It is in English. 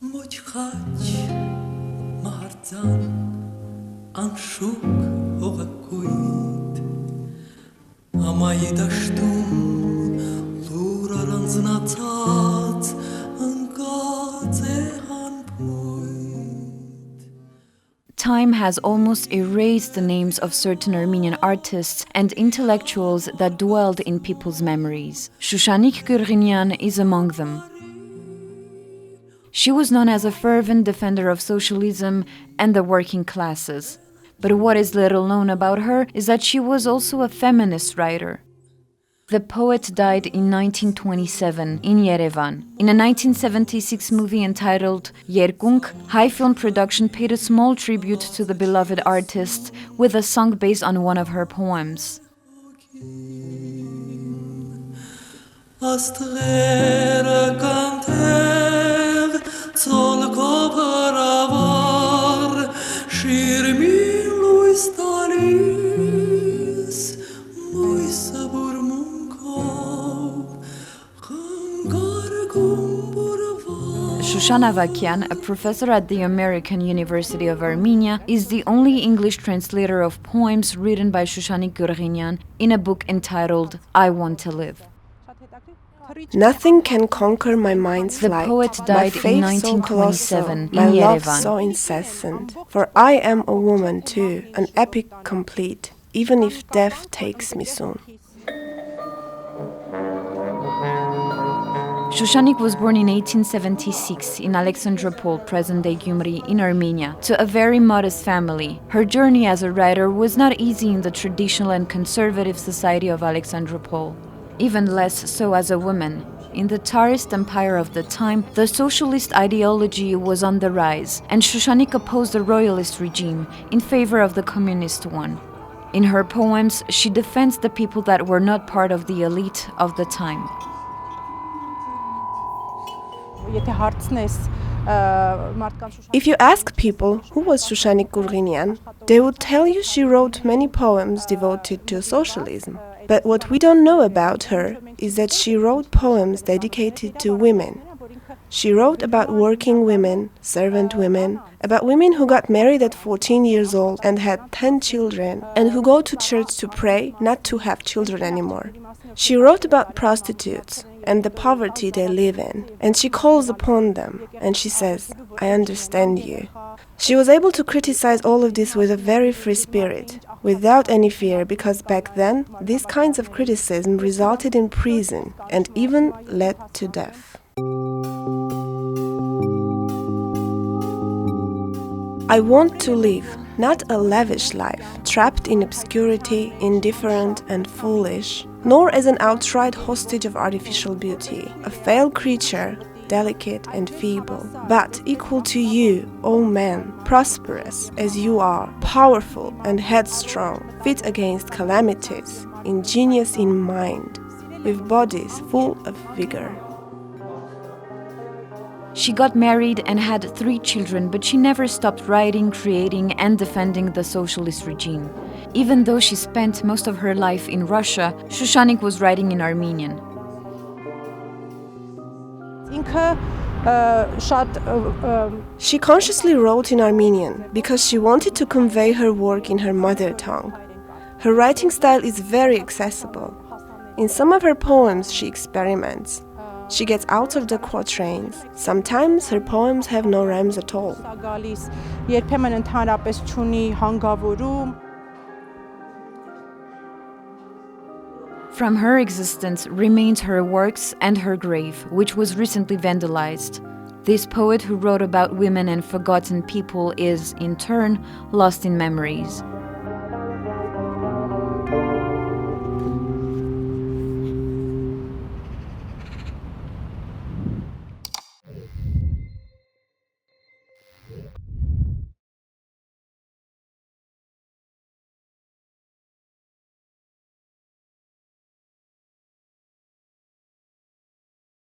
Time has almost erased the names of certain Armenian artists and intellectuals that dwelled in people's memories. Shushanik Kurghinian is among them. She was known as a fervent defender of socialism and the working classes. But what is little known about her is that she was also a feminist writer. The poet died in 1927 in Yerevan. In a 1976 movie entitled Երկունք, High Film Production paid a small tribute to the beloved artist with a song based on one of her poems. Shushan Avakian, a professor at the American University of Armenia, is the only English translator of poems written by Shushanik Kurghinian in a book entitled I Want to Live. Nothing can conquer my mind's The flight. poet died my in faith so colossal, 1927 my in love Yerevan. so incessant. For I am a woman too, an epic complete, even if death takes me soon. Shushanik was born in 1876 in Alexandropol, present-day Gyumri, in Armenia, to a very modest family. Her journey as a writer was not easy in the traditional and conservative society of Alexandropol, even less so as a woman. In the Tsarist empire of the time, the socialist ideology was on the rise, and Shushanik opposed the royalist regime in favor of the communist one. In her poems, she defends the people that were not part of the elite of the time. If you ask people who was Shushanik Kurghinian, they would tell you she wrote many poems devoted to socialism. But what we don't know about her is that she wrote poems dedicated to women. She wrote about working women, servant women, about women who got married at 14 years old and had 10 children, and who go to church to pray not to have children anymore. She wrote about prostitutes and the poverty they live in, and she calls upon them, and she says, I understand you. She was able to criticize all of this with a very free spirit, without any fear, because back then, these kinds of criticism resulted in prison and even led to death. I want to live, not a lavish life, trapped in obscurity, indifferent and foolish, nor as an outright hostage of artificial beauty, a frail creature, delicate and feeble, but equal to you, O man, prosperous as you are, powerful and headstrong, fit against calamities, ingenious in mind, with bodies full of vigor. She got married and had 3 children, but she never stopped writing, creating, and defending the socialist regime. Even though she spent most of her life in Russia, Shushanik was writing in Armenian. She consciously wrote in Armenian because she wanted to convey her work in her mother tongue. Her writing style is very accessible. In some of her poems, she experiments. She gets out of the quatrains. Sometimes her poems have no rhymes at all. From her existence remains her works and her grave, which was recently vandalized. This poet who wrote about women and forgotten people is, in turn, lost in memories.